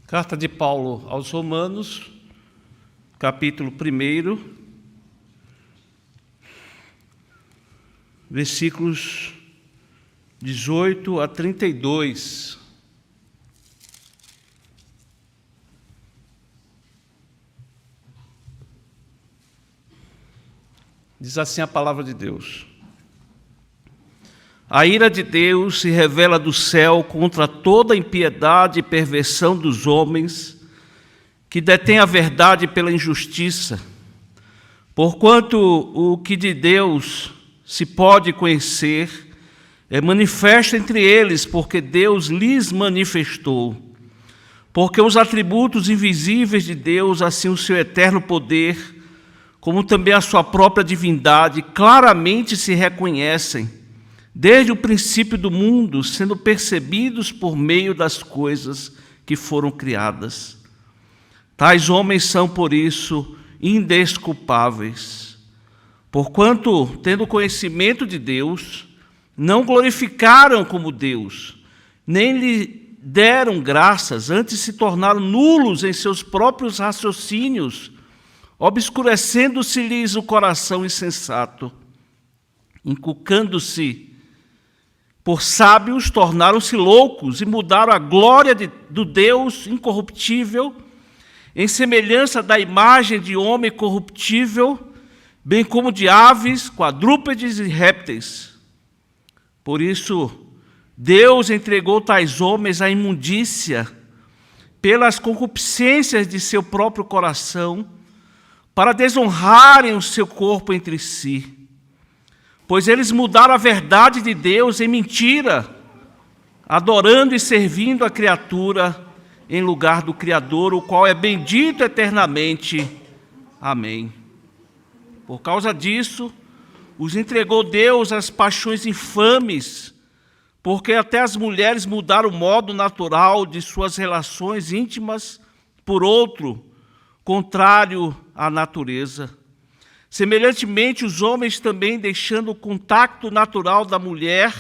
Carta de Paulo aos Romanos, capítulo 1, versículos 18 a 32. Diz assim a palavra de Deus: A ira de Deus se revela do céu contra toda a impiedade e perversão dos homens que detêm a verdade pela injustiça, porquanto o que de Deus se pode conhecer é manifesto entre eles, porque Deus lhes manifestou. Porque os atributos invisíveis de Deus, assim o seu eterno poder, como também a sua própria divindade, claramente se reconhecem desde o princípio do mundo, sendo percebidos por meio das coisas que foram criadas. Tais homens são, por isso, indesculpáveis, porquanto, tendo conhecimento de Deus, não glorificaram como Deus, nem lhe deram graças, antes se tornaram nulos em seus próprios raciocínios, obscurecendo-se-lhes o coração insensato, inculcando-se por sábios, tornaram-se loucos e mudaram a glória do Deus incorruptível em semelhança da imagem de homem corruptível, bem como de aves, quadrúpedes e répteis. Por isso, Deus entregou tais homens à imundícia pelas concupiscências de seu próprio coração, para desonrarem o seu corpo entre si. Pois eles mudaram a verdade de Deus em mentira, adorando e servindo a criatura em lugar do Criador, o qual é bendito eternamente. Amém. Por causa disso, os entregou Deus às paixões infames, porque até as mulheres mudaram o modo natural de suas relações íntimas por outro, contrário à natureza. Semelhantemente, os homens também, deixando o contato natural da mulher,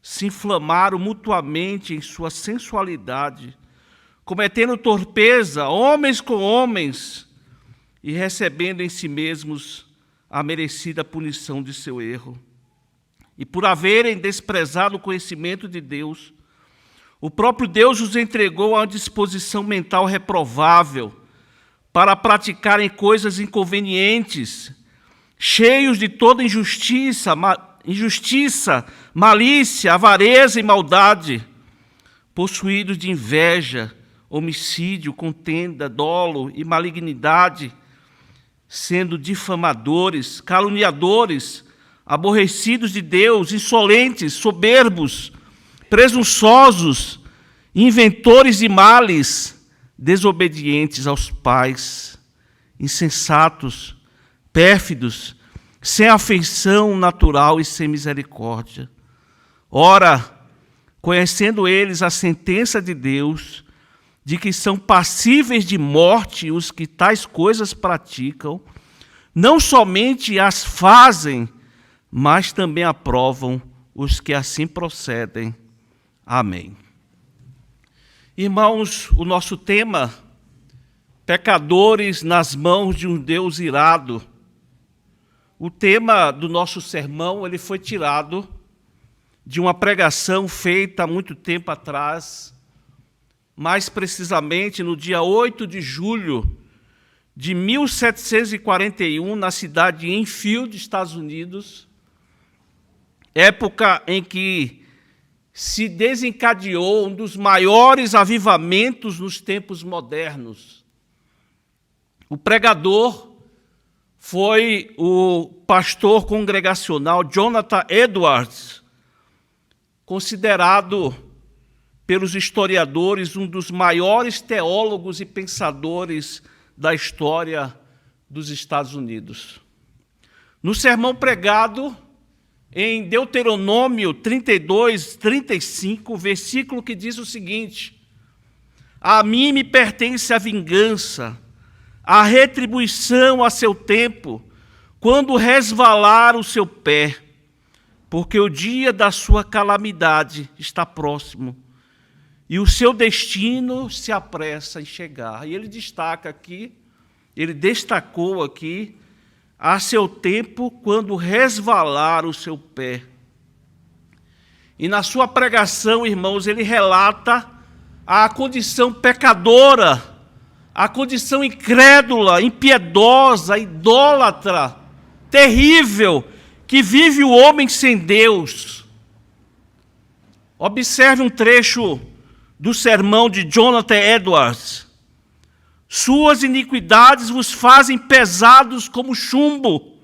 se inflamaram mutuamente em sua sensualidade, cometendo torpeza, homens com homens, e recebendo em si mesmos a merecida punição de seu erro. E por haverem desprezado o conhecimento de Deus, o próprio Deus os entregou a uma disposição mental reprovável, para praticarem coisas inconvenientes, cheios de toda injustiça, malícia, avareza e maldade, possuídos de inveja, homicídio, contenda, dolo e malignidade, sendo difamadores, caluniadores, aborrecidos de Deus, insolentes, soberbos, presunçosos, inventores de males, desobedientes aos pais, insensatos, pérfidos, sem afeição natural e sem misericórdia. Ora, conhecendo eles a sentença de Deus, de que são passíveis de morte os que tais coisas praticam, não somente as fazem, mas também aprovam os que assim procedem. Amém. Irmãos, o nosso tema, pecadores nas mãos de um Deus irado. O tema do nosso sermão, ele foi tirado de uma pregação feita há muito tempo atrás, mais precisamente no dia 8 de julho de 1741, na cidade de Enfield, Estados Unidos, época em que se desencadeou um dos maiores avivamentos nos tempos modernos. O pregador foi o pastor congregacional Jonathan Edwards, considerado pelos historiadores um dos maiores teólogos e pensadores da história dos Estados Unidos. No sermão pregado em Deuteronômio 32, 35, versículo que diz o seguinte: A mim me pertence a vingança, a retribuição a seu tempo, quando resvalar o seu pé, porque o dia da sua calamidade está próximo. e o seu destino se apressa em chegar. E ele destacou aqui, a seu tempo, quando resvalar o seu pé. E na sua pregação, irmãos, ele relata a condição pecadora, a condição incrédula, impiedosa, idólatra, terrível, que vive o homem sem Deus. Observe um trecho do sermão de Jonathan Edwards. Suas iniquidades vos fazem pesados como chumbo,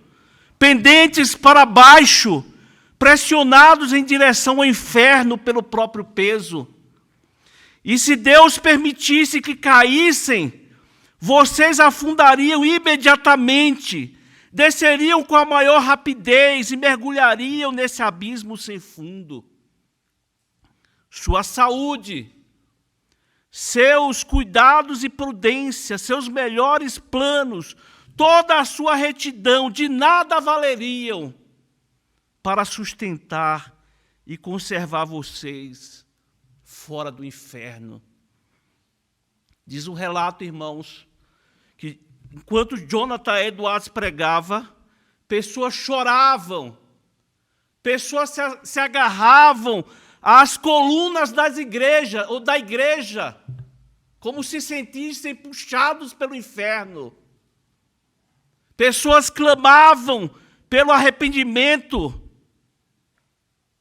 pendentes para baixo, pressionados em direção ao inferno pelo próprio peso. E se Deus permitisse que caíssem, vocês afundariam imediatamente, desceriam com a maior rapidez e mergulhariam nesse abismo sem fundo. Sua saúde, seus cuidados e prudência, seus melhores planos, toda a sua retidão de nada valeriam para sustentar e conservar vocês fora do inferno. Diz o relato, irmãos, que enquanto Jonathan Edwards pregava, pessoas choravam, pessoas se agarravam às colunas das igrejas, ou da igreja, como se sentissem puxados pelo inferno. Pessoas clamavam pelo arrependimento,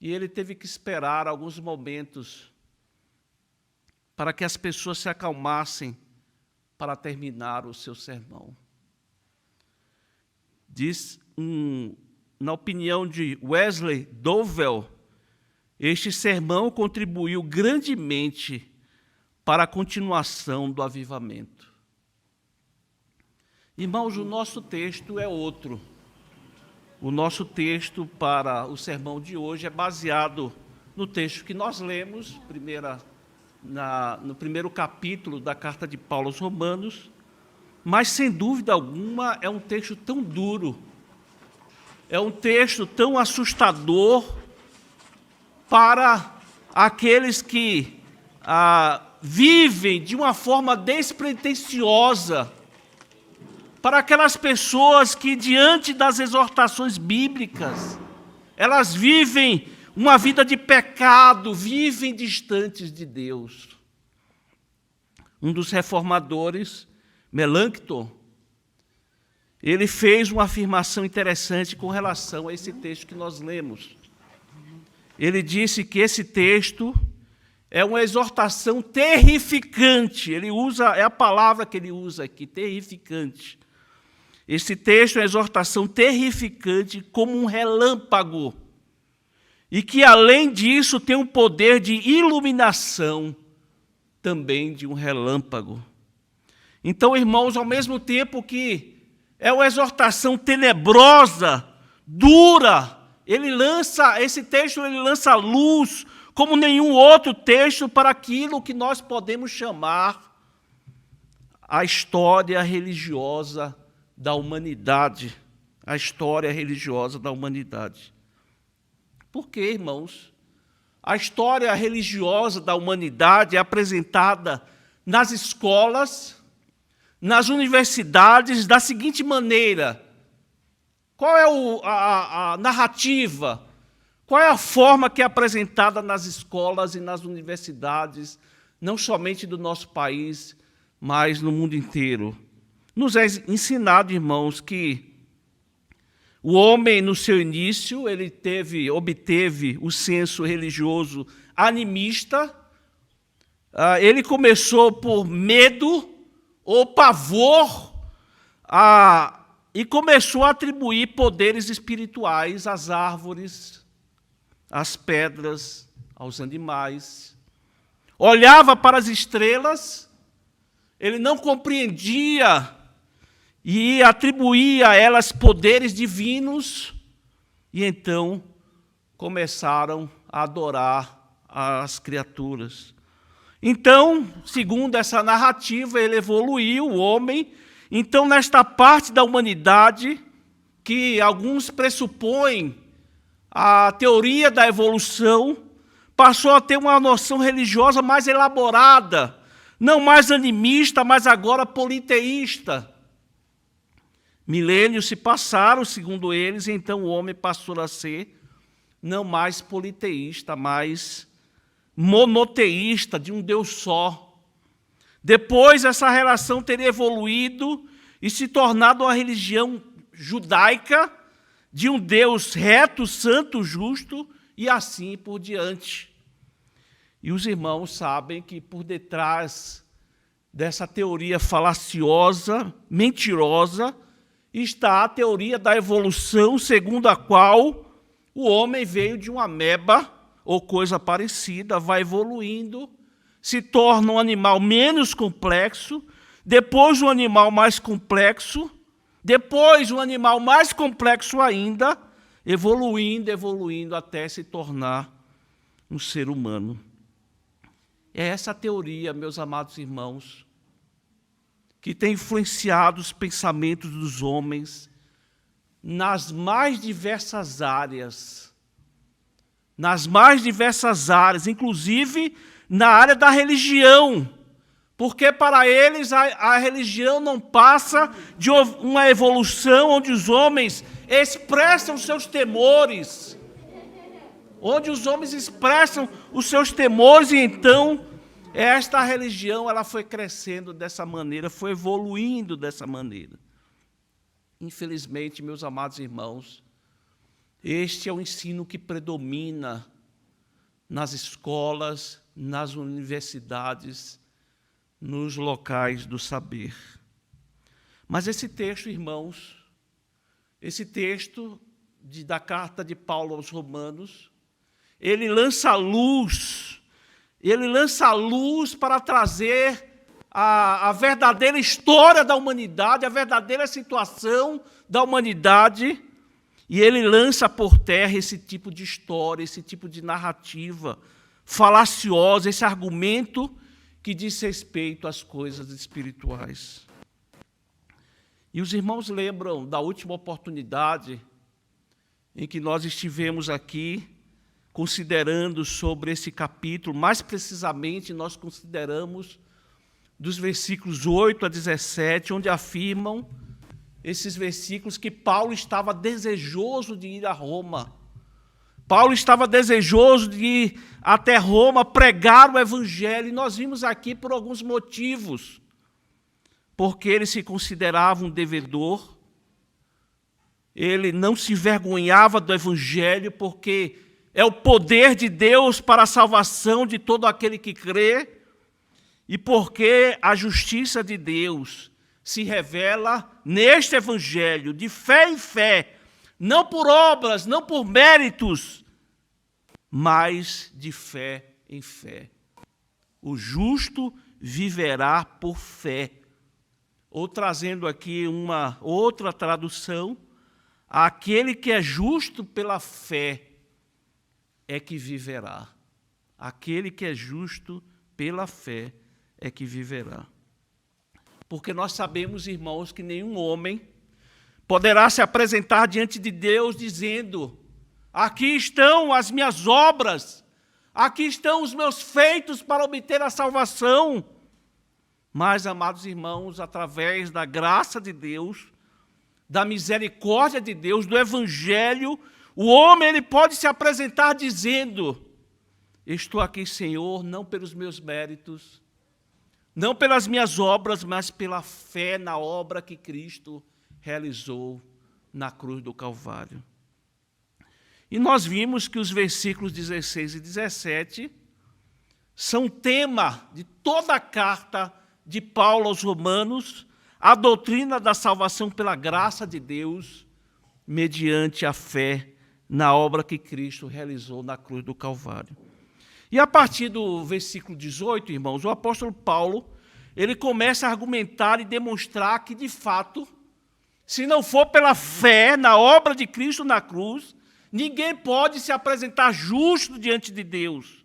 e ele teve que esperar alguns momentos para que as pessoas se acalmassem para terminar o seu sermão. Diz, na opinião de Wesley Dovell, este sermão contribuiu grandemente para a continuação do avivamento. Irmãos, o nosso texto é outro. O nosso texto para o sermão de hoje é baseado no texto que nós lemos, no primeiro capítulo da carta de Paulo aos Romanos, mas, sem dúvida alguma, é um texto tão duro, é um texto tão assustador para aqueles que vivem de uma forma despretensiosa, para aquelas pessoas que, diante das exortações bíblicas, elas vivem uma vida de pecado, vivem distantes de Deus. Um dos reformadores, Melanchthon, ele fez uma afirmação interessante com relação a esse texto que nós lemos. Ele disse que esse texto é uma exortação terrificante. É a palavra que ele usa aqui, terrificante. Esse texto é uma exortação terrificante como um relâmpago. E que, além disso, tem um poder de iluminação também de um relâmpago. Então, irmãos, ao mesmo tempo que é uma exortação tenebrosa, dura, esse texto lança luz como nenhum outro texto para aquilo que nós podemos chamar a história religiosa da humanidade. A história religiosa da humanidade. Por quê, irmãos? A história religiosa da humanidade é apresentada nas escolas, nas universidades, da seguinte maneira. Qual é a narrativa? Qual é a forma que é apresentada nas escolas e nas universidades, não somente do nosso país, mas no mundo inteiro? Nos é ensinado, irmãos, que o homem, no seu início, ele obteve o senso religioso animista. Ele começou por medo ou pavor e começou a atribuir poderes espirituais às árvores, às pedras, aos animais. Olhava para as estrelas, ele não compreendia e atribuía a elas poderes divinos, e então começaram a adorar as criaturas. Então, segundo essa narrativa, ele evoluiu, o homem. Então, nesta parte da humanidade, que alguns pressupõem a teoria da evolução, passou a ter uma noção religiosa mais elaborada, não mais animista, mas agora politeísta. Milênios se passaram, segundo eles, e então o homem passou a ser não mais politeísta, mas monoteísta, de um Deus só. Depois, essa relação teria evoluído e se tornado uma religião judaica, de um Deus reto, santo, justo, e assim por diante. E os irmãos sabem que por detrás dessa teoria falaciosa, mentirosa, está a teoria da evolução, segundo a qual o homem veio de uma ameba ou coisa parecida, vai evoluindo, se torna um animal menos complexo, depois um animal mais complexo, depois um animal mais complexo ainda, evoluindo até se tornar um ser humano. É essa teoria, meus amados irmãos, que tem influenciado os pensamentos dos homens nas mais diversas áreas, inclusive na área da religião, porque para eles a religião não passa de uma evolução onde os homens expressam seus temores, e então esta religião ela foi crescendo dessa maneira, foi evoluindo dessa maneira. Infelizmente, meus amados irmãos, este é o ensino que predomina nas escolas, nas universidades, nos locais do saber. Mas esse texto, irmãos, esse texto da carta de Paulo aos Romanos, ele lança luz para trazer a verdadeira história da humanidade, a verdadeira situação da humanidade, e ele lança por terra esse tipo de história, esse tipo de narrativa falaciosa, esse argumento que diz respeito às coisas espirituais. E os irmãos lembram da última oportunidade em que nós estivemos aqui considerando sobre esse capítulo, mais precisamente nós consideramos dos versículos 8 a 17, onde afirmam esses versículos que Paulo estava desejoso de ir a Roma. Paulo estava desejoso de ir até Roma pregar o Evangelho, e nós vimos aqui por alguns motivos. Porque ele se considerava um devedor, ele não se envergonhava do Evangelho, porque é o poder de Deus para a salvação de todo aquele que crê, e porque a justiça de Deus se revela neste Evangelho, de fé em fé, não por obras, não por méritos, mas de fé em fé. O justo viverá por fé. Ou trazendo aqui uma outra tradução, aquele que é justo pela fé é que viverá. Aquele que é justo pela fé é que viverá. Porque nós sabemos, irmãos, que nenhum homem poderá se apresentar diante de Deus dizendo: aqui estão as minhas obras, aqui estão os meus feitos para obter a salvação. Mas, amados irmãos, através da graça de Deus, da misericórdia de Deus, do Evangelho, o homem ele pode se apresentar dizendo: estou aqui, Senhor, não pelos meus méritos, não pelas minhas obras, mas pela fé na obra que Cristo realizou na cruz do Calvário. E nós vimos que os versículos 16 e 17 são tema de toda a carta de Paulo aos Romanos, a doutrina da salvação pela graça de Deus, mediante a fé na obra que Cristo realizou na cruz do Calvário. E a partir do versículo 18, irmãos, o apóstolo Paulo, ele começa a argumentar e demonstrar que, de fato, se não for pela fé na obra de Cristo na cruz, ninguém pode se apresentar justo diante de Deus.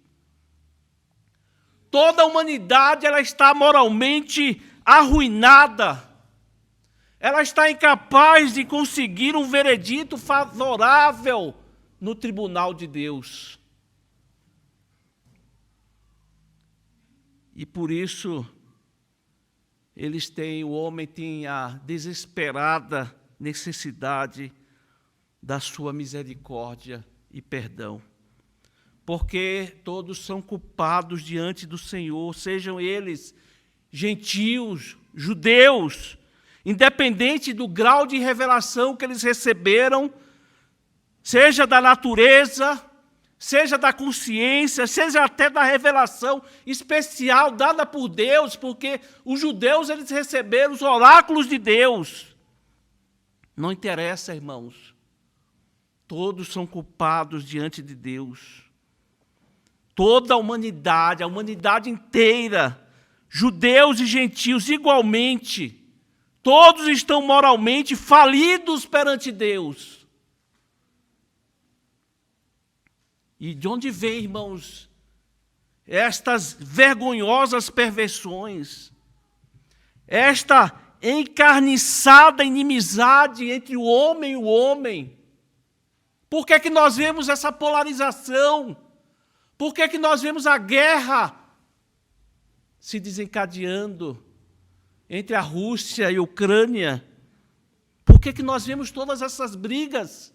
Toda a humanidade ela está moralmente arruinada. Ela está incapaz de conseguir um veredito favorável no tribunal de Deus. E por isso, o homem tem a desesperada necessidade da sua misericórdia e perdão. Porque todos são culpados diante do Senhor, sejam eles gentios, judeus, independente do grau de revelação que eles receberam, seja da natureza, seja da consciência, seja até da revelação especial dada por Deus, porque os judeus eles receberam os oráculos de Deus. Não interessa, irmãos. Todos são culpados diante de Deus. Toda a humanidade inteira, judeus e gentios igualmente, todos estão moralmente falidos perante Deus. E de onde vem, irmãos, estas vergonhosas perversões, esta encarniçada inimizade entre o homem e o homem? Por que é que nós vemos essa polarização? Por que é que nós vemos a guerra se desencadeando entre a Rússia e a Ucrânia? Por que é que nós vemos todas essas brigas?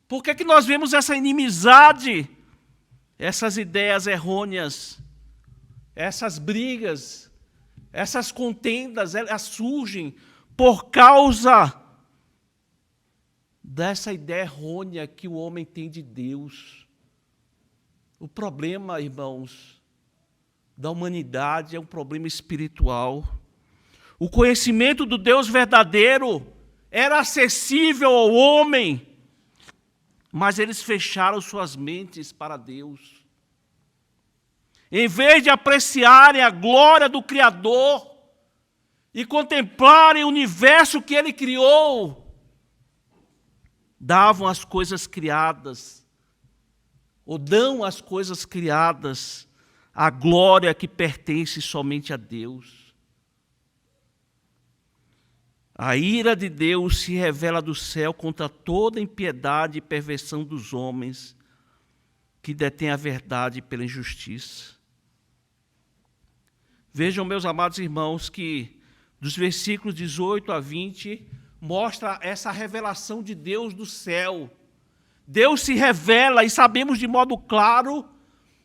Por que é que nós vemos essa inimizade, essas ideias errôneas, essas brigas, essas contendas, elas surgem por causa dessa ideia errônea que o homem tem de Deus. O problema, irmãos, da humanidade é um problema espiritual. O conhecimento do Deus verdadeiro era acessível ao homem, mas eles fecharam suas mentes para Deus. Em vez de apreciarem a glória do Criador e contemplarem o universo que Ele criou, davam as coisas criadas, ou dão às coisas criadas a glória que pertence somente a Deus. A ira de Deus se revela do céu contra toda impiedade e perversão dos homens que detêm a verdade pela injustiça. Vejam, meus amados irmãos, que dos versículos 18 a 20, mostra essa revelação de Deus do céu. Deus se revela e sabemos de modo claro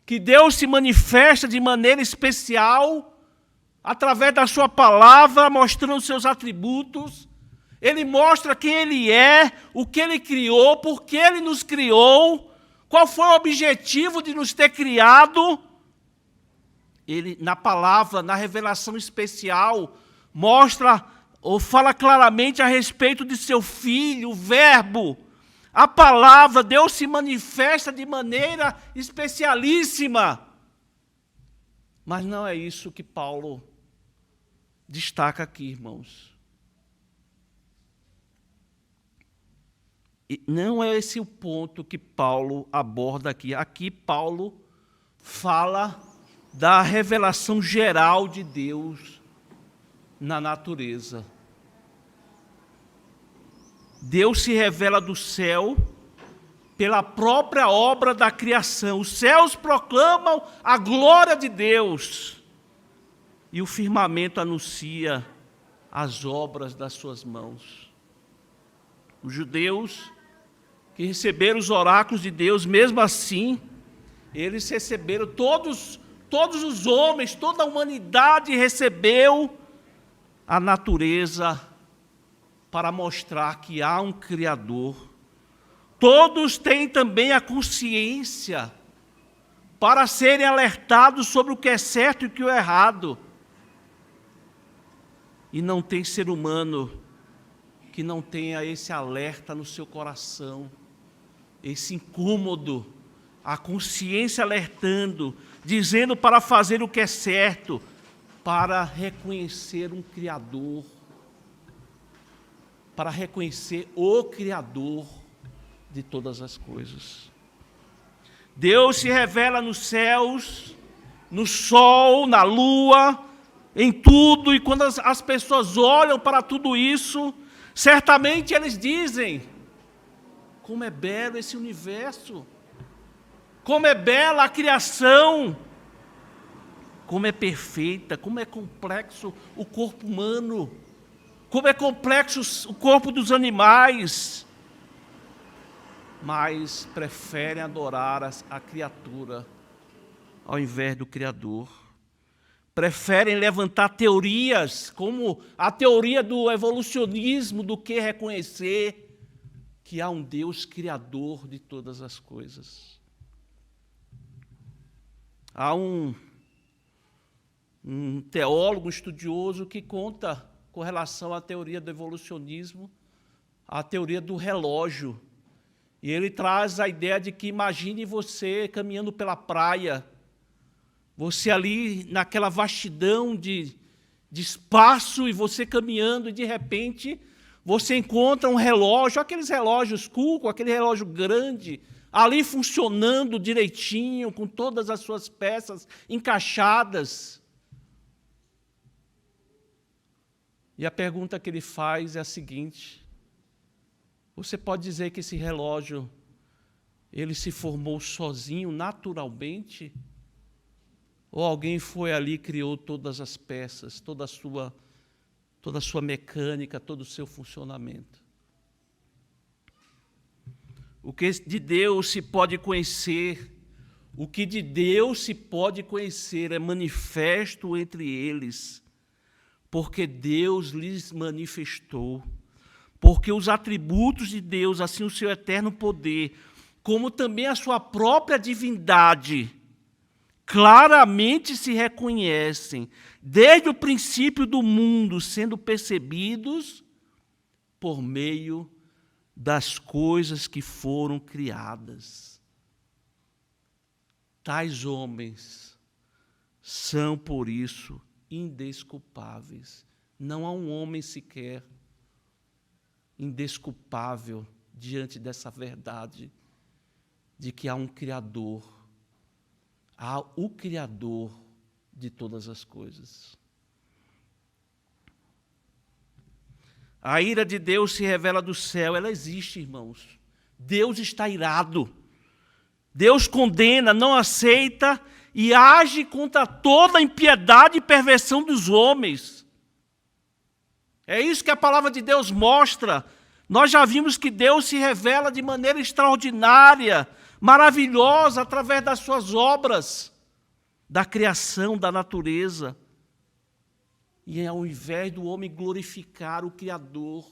que Deus se manifesta de maneira especial através da sua palavra, mostrando seus atributos. Ele mostra quem Ele é, o que Ele criou, por que Ele nos criou, qual foi o objetivo de nos ter criado. Ele, na palavra, na revelação especial, mostra ou fala claramente a respeito de seu Filho, o Verbo. A palavra, Deus se manifesta de maneira especialíssima. Mas não é isso que Paulo destaca aqui, irmãos. E não é esse o ponto que Paulo aborda aqui. Aqui Paulo fala da revelação geral de Deus na natureza. Deus se revela do céu pela própria obra da criação. Os céus proclamam a glória de Deus e o firmamento anuncia as obras das suas mãos. Os judeus que receberam os oráculos de Deus, mesmo assim, eles receberam, todos os homens, toda a humanidade recebeu a natureza para mostrar que há um Criador. Todos têm também a consciência para serem alertados sobre o que é certo e o que é errado. E não tem ser humano que não tenha esse alerta no seu coração, esse incômodo, a consciência alertando, dizendo para fazer o que é certo, para reconhecer um Criador, para reconhecer o Criador de todas as coisas. Deus se revela nos céus, no sol, na lua, em tudo, e quando as pessoas olham para tudo isso, certamente eles dizem: como é belo esse universo, como é bela a criação, como é perfeita, como é complexo o corpo humano, como é complexo o corpo dos animais, mas preferem adorar a criatura ao invés do Criador. Preferem levantar teorias, como a teoria do evolucionismo, do que reconhecer que há um Deus criador de todas as coisas. Há um teólogo, um estudioso, que conta, com relação à teoria do evolucionismo, a teoria do relógio. E ele traz a ideia de que imagine você caminhando pela praia, você ali naquela vastidão de espaço, e você caminhando, e de repente você encontra um relógio, aqueles relógios Cuco, aquele relógio grande, ali funcionando direitinho, com todas as suas peças encaixadas. E a pergunta que ele faz é a seguinte: você pode dizer que esse relógio, ele se formou sozinho, naturalmente? Ou alguém foi ali e criou todas as peças, toda a sua mecânica, todo o seu funcionamento? O que de Deus se pode conhecer, o que de Deus se pode conhecer é manifesto entre eles, porque Deus lhes manifestou. Porque os atributos de Deus, assim o seu eterno poder, como também a sua própria divindade, claramente se reconhecem, desde o princípio do mundo, sendo percebidos por meio das coisas que foram criadas. Tais homens são, por isso, indesculpáveis. Não há um homem sequer indesculpável diante dessa verdade de que há um Criador. Há o Criador de todas as coisas. A ira de Deus se revela do céu, ela existe, irmãos. Deus está irado. Deus condena, não aceita e age contra toda a impiedade e perversão dos homens. É isso que a palavra de Deus mostra. Nós já vimos que Deus se revela de maneira extraordinária, maravilhosa, através das suas obras, da criação, da natureza. E ao invés do homem glorificar o Criador,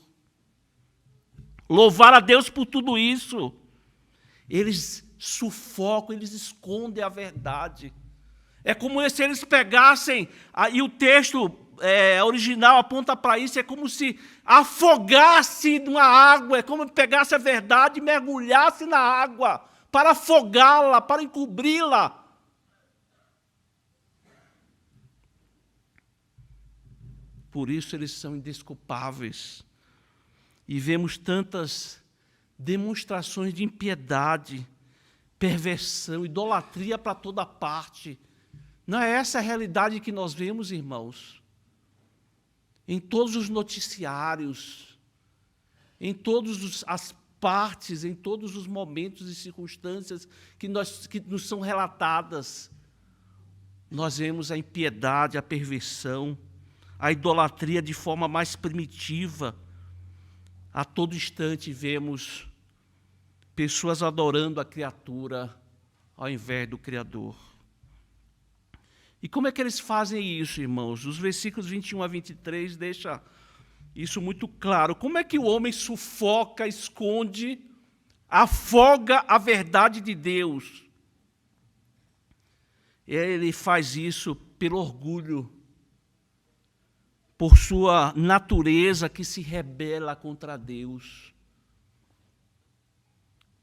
louvar a Deus por tudo isso, eles sufocam, eles escondem a verdade. É como se eles pegassem, e o texto original aponta para isso, é como se afogasse numa água, é como se pegasse a verdade e mergulhasse na água, para afogá-la, para encobri-la. Por isso eles são indesculpáveis. E vemos tantas demonstrações de impiedade, perversão, idolatria para toda parte. Não é essa a realidade que nós vemos, irmãos? Em todos os noticiários, em todas as partes, em todos os momentos e circunstâncias que nos são relatadas, nós vemos a impiedade, a perversão, a idolatria de forma mais primitiva. A todo instante vemos pessoas adorando a criatura ao invés do Criador. E como é que eles fazem isso, irmãos? Os versículos 21 a 23 deixam isso muito claro. Como é que o homem sufoca, esconde, afoga a verdade de Deus? Ele faz isso pelo orgulho, por sua natureza que se rebela contra Deus.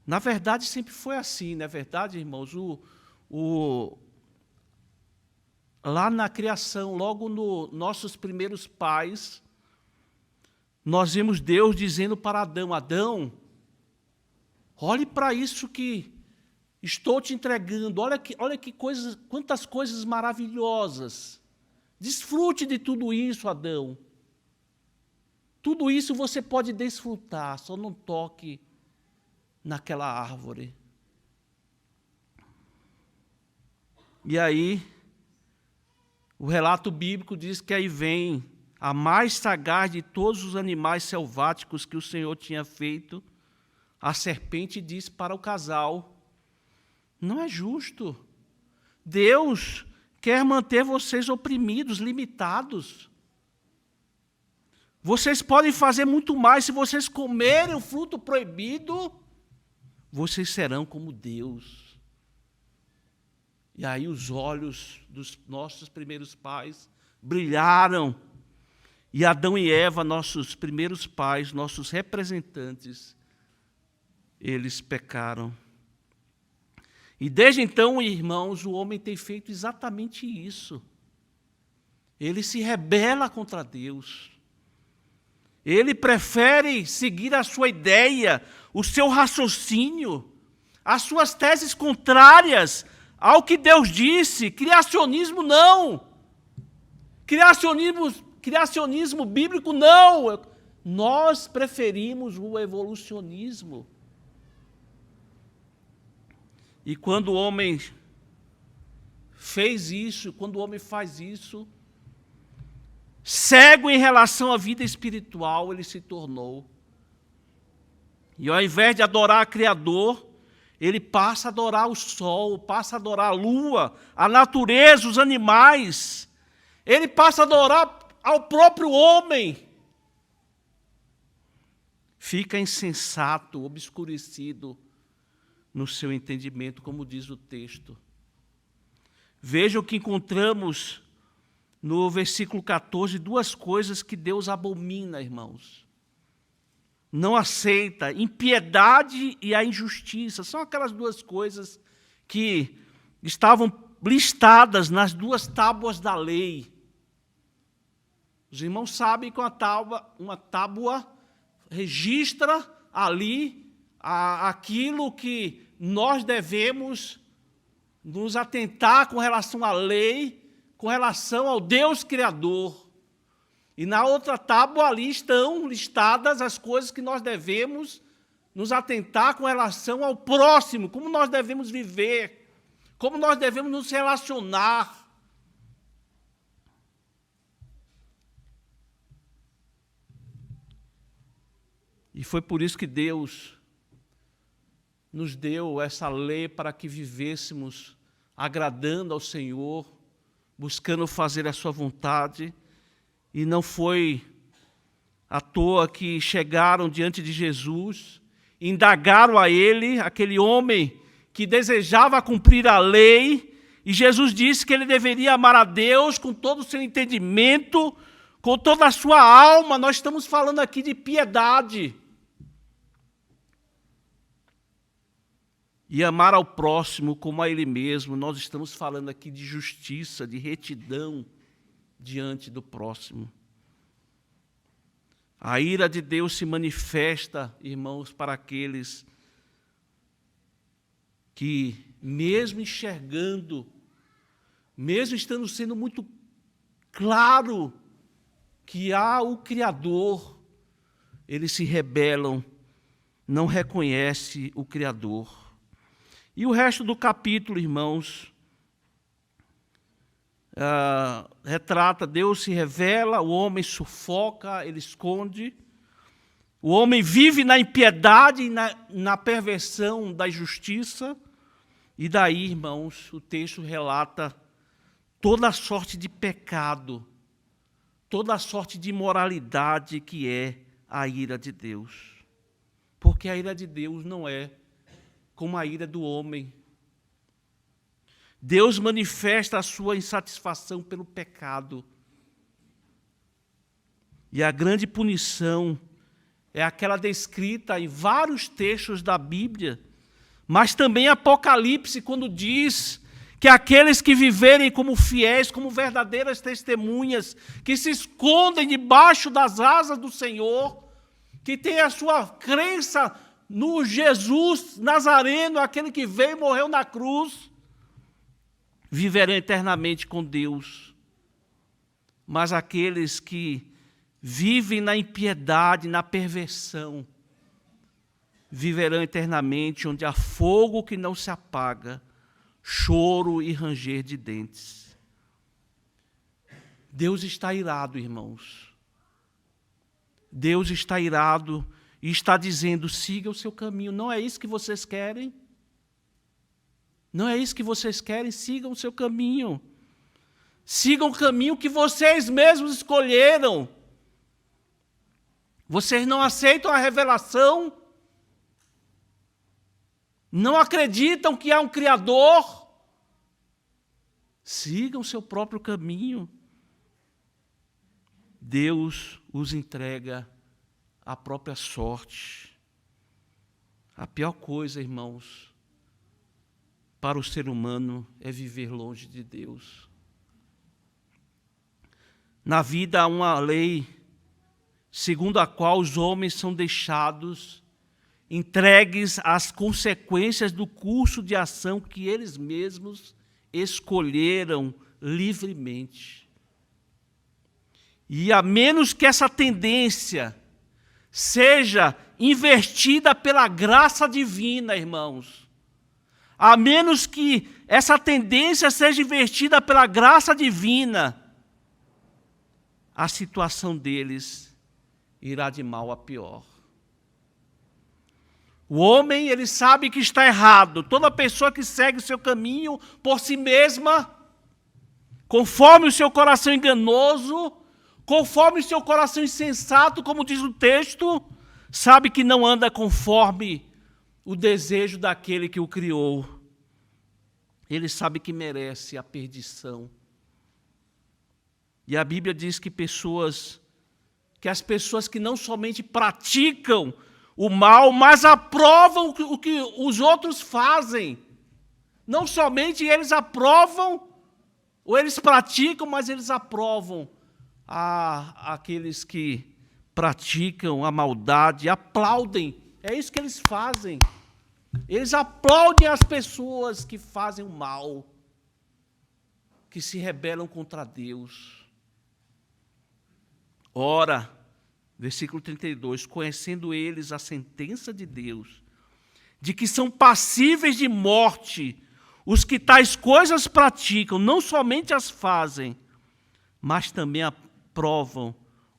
Na verdade, sempre foi assim, não é verdade, irmãos? Lá na criação, logo nos nossos primeiros pais, nós vimos Deus dizendo para Adão: Adão, olhe para isso que estou te entregando, olha que coisas, quantas coisas maravilhosas. Desfrute de tudo isso, Adão. Tudo isso você pode desfrutar, só não toque naquela O relato bíblico diz que aí vem a mais sagaz de todos os animais selváticos que o Senhor tinha feito. A serpente disse para o casal: não é justo. Deus quer manter vocês oprimidos, limitados. Vocês podem fazer muito mais. Se vocês comerem o fruto proibido, vocês serão como Deus. E aí os olhos dos nossos primeiros pais brilharam. E Adão e Eva, nossos primeiros pais, nossos representantes, eles pecaram. E desde então, irmãos, o homem tem feito exatamente isso. Ele se rebela contra Deus. Ele prefere seguir a sua ideia, o seu raciocínio, as suas teses contrárias ao que Deus disse. Criacionismo não. Criacionismo bíblico não. Nós preferimos o evolucionismo. E quando o homem fez isso, quando o homem faz isso, cego em relação à vida espiritual, ele se tornou. E ao invés de adorar o Criador, ele passa a adorar o sol, passa a adorar a lua, a natureza, os animais. Ele passa a adorar ao próprio homem. Fica insensato, obscurecido no seu entendimento, como diz o texto. Veja o que encontramos no versículo 14, duas coisas que Deus abomina, irmãos. Não aceita: impiedade e a injustiça. São aquelas duas coisas que estavam listadas nas duas tábuas da lei. Os irmãos sabem que uma tábua registra ali aquilo que nós devemos nos atentar com relação à lei, com relação ao Deus Criador. E na outra tábua ali estão listadas as coisas que nós devemos nos atentar com relação ao próximo, como nós devemos viver, como nós devemos nos relacionar. E foi por isso que Deus nos deu essa lei para que vivêssemos agradando ao Senhor, buscando fazer a sua vontade. E não foi à toa que chegaram diante de Jesus, indagaram a ele, aquele homem que desejava cumprir a lei, e Jesus disse que ele deveria amar a Deus com todo o seu entendimento, com toda a sua alma. Nós estamos falando aqui de piedade. E amar ao próximo como a ele mesmo. Nós estamos falando aqui de justiça, de retidão diante do próximo. A ira de Deus se manifesta, irmãos, para aqueles que, mesmo enxergando, mesmo estando sendo muito claro que há o Criador, eles se rebelam, não reconhecem o Criador. E o resto do capítulo, irmãos, retrata: Deus se revela, o homem sufoca, ele esconde. O homem vive na impiedade e na perversão da injustiça. E daí, irmãos, o texto relata toda a sorte de pecado, toda a sorte de imoralidade que é a ira de Deus. Porque a ira de Deus não é como a ira do homem. Deus manifesta a sua insatisfação pelo pecado. E a grande punição é aquela descrita em vários textos da Bíblia, mas também Apocalipse, quando diz que aqueles que viverem como fiéis, como verdadeiras testemunhas, que se escondem debaixo das asas do Senhor, que têm a sua crença no Jesus Nazareno, aquele que veio e morreu na cruz, viverão eternamente com Deus. Mas aqueles que vivem na impiedade, na perversão, viverão eternamente onde há fogo que não se apaga, choro e ranger de dentes. Deus está irado, irmãos. Deus está irado e está dizendo, siga o seu caminho. Não é isso que vocês querem? Não é isso que vocês querem? Sigam o seu caminho. Sigam o caminho que vocês mesmos escolheram. Vocês não aceitam a revelação? Não acreditam que há um Criador? Sigam o seu próprio caminho. Deus os entrega à própria sorte. A pior coisa, irmãos, para o ser humano é viver longe de Deus. Na vida há uma lei segundo a qual os homens são deixados entregues às consequências do curso de ação que eles mesmos escolheram livremente. E a menos que essa tendência seja invertida pela graça divina, irmãos, a menos que essa tendência seja invertida pela graça divina, a situação deles irá de mal a pior. O homem, ele sabe que está errado. Toda pessoa que segue o seu caminho por si mesma, conforme o seu coração enganoso, conforme o seu coração insensato, como diz o texto, sabe que não anda conforme o desejo daquele que o criou. Ele sabe que merece a perdição. E a Bíblia diz que as pessoas que não somente praticam o mal, mas aprovam o que os outros fazem. Não somente eles aprovam, ou eles praticam, mas eles aprovam aqueles que praticam a maldade, aplaudem. É isso que eles fazem. Eles aplaudem as pessoas que fazem o mal, que se rebelam contra Deus. Ora, versículo 32, conhecendo eles a sentença de Deus, de que são passíveis de morte os que tais coisas praticam, não somente as fazem, mas também aprovam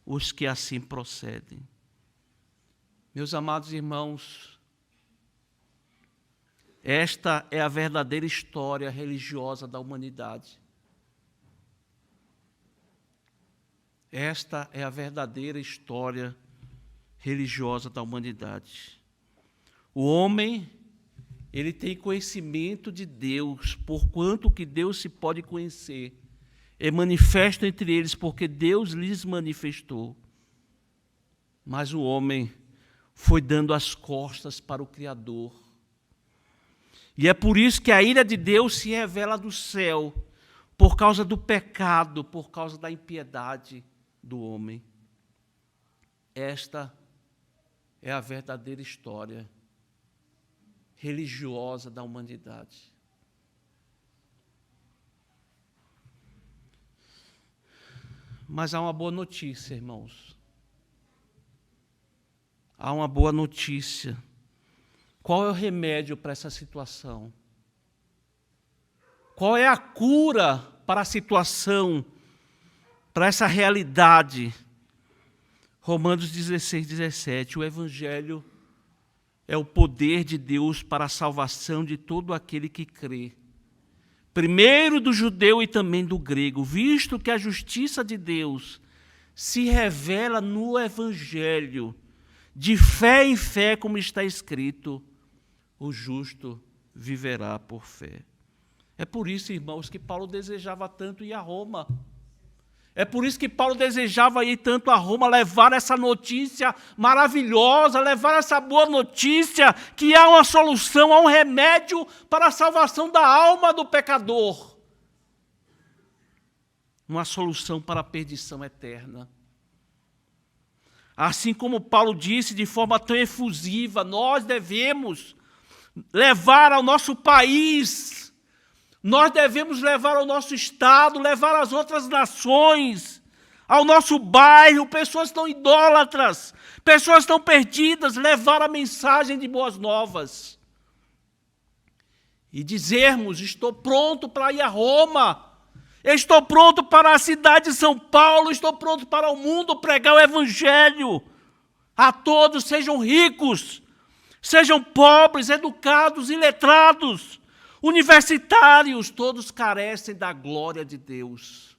os que assim procedem. Meus amados irmãos, esta é a verdadeira história religiosa da humanidade. Esta é a verdadeira história religiosa da humanidade. O homem, ele tem conhecimento de Deus, porquanto o que Deus se pode conhecer é manifesto entre eles, porque Deus lhes manifestou. Mas o homem foi dando as costas para o Criador. E é por isso que a ira de Deus se revela do céu, por causa do pecado, por causa da impiedade do homem. Esta é a verdadeira história religiosa da humanidade. Mas há uma boa notícia, irmãos. Há uma boa notícia. Qual é o remédio para essa situação? Qual é a cura para a situação, para essa realidade? Romanos 16, 17. O Evangelho é o poder de Deus para a salvação de todo aquele que crê. Primeiro do judeu e também do grego, visto que a justiça de Deus se revela no Evangelho, de fé em fé, como está escrito, o justo viverá por fé. É por isso, irmãos, que Paulo desejava tanto ir a Roma. É por isso que Paulo desejava ir tanto a Roma, levar essa notícia maravilhosa, levar essa boa notícia, que há uma solução, há um remédio para a salvação da alma do pecador. Uma solução para a perdição eterna. Assim como Paulo disse de forma tão efusiva, nós devemos levar ao nosso país, nós devemos levar ao nosso estado, levar às outras nações, ao nosso bairro. Pessoas estão idólatras, pessoas estão perdidas, levar a mensagem de boas novas. E dizermos, estou pronto para ir a Roma, Estou pronto para a cidade de São Paulo, estou pronto para o mundo pregar o evangelho a todos, sejam ricos, sejam pobres, educados, iletrados, universitários, todos carecem da glória de Deus.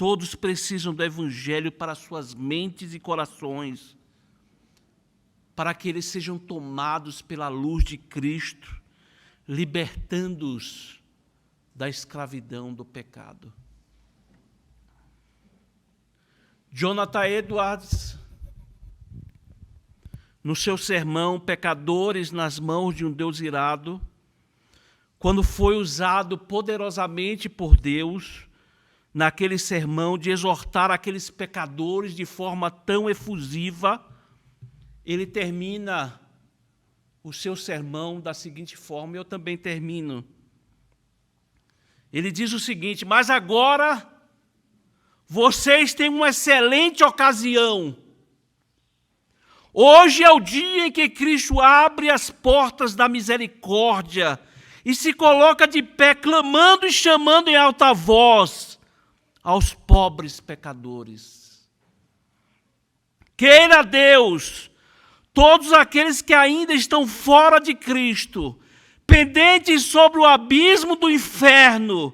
Todos precisam do evangelho para suas mentes e corações, para que eles sejam tomados pela luz de Cristo, libertando-os da escravidão do pecado. Jonathan Edwards, no seu sermão Pecadores nas mãos de um Deus irado, quando foi usado poderosamente por Deus, naquele sermão de exortar aqueles pecadores de forma tão efusiva, ele termina o seu sermão da seguinte forma, eu também termino. Ele diz o seguinte: mas agora vocês têm uma excelente ocasião. Hoje é o dia em que Cristo abre as portas da misericórdia e se coloca de pé, clamando e chamando em alta voz aos pobres pecadores. Queira Deus, todos aqueles que ainda estão fora de Cristo, pendentes sobre o abismo do inferno,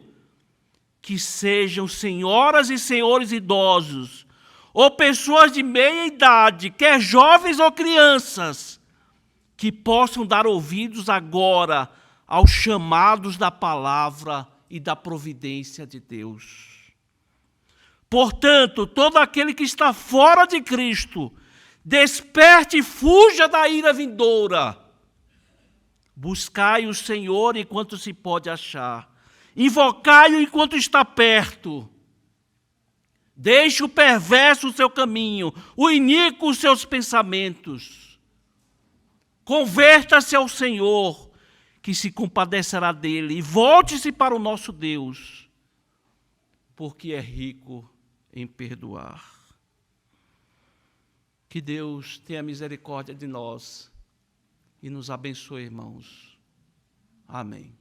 que sejam senhoras e senhores idosos, ou pessoas de meia idade, quer jovens ou crianças, que possam dar ouvidos agora aos chamados da palavra e da providência de Deus. Portanto, todo aquele que está fora de Cristo, desperte e fuja da ira vindoura. Buscai o Senhor enquanto se pode achar. Invocai-o enquanto está perto. Deixe o perverso o seu caminho, o iníquo os seus pensamentos. Converta-se ao Senhor, que se compadecerá dele, e volte-se para o nosso Deus, porque é rico em perdoar. Que Deus tenha misericórdia de nós e nos abençoe, irmãos. Amém.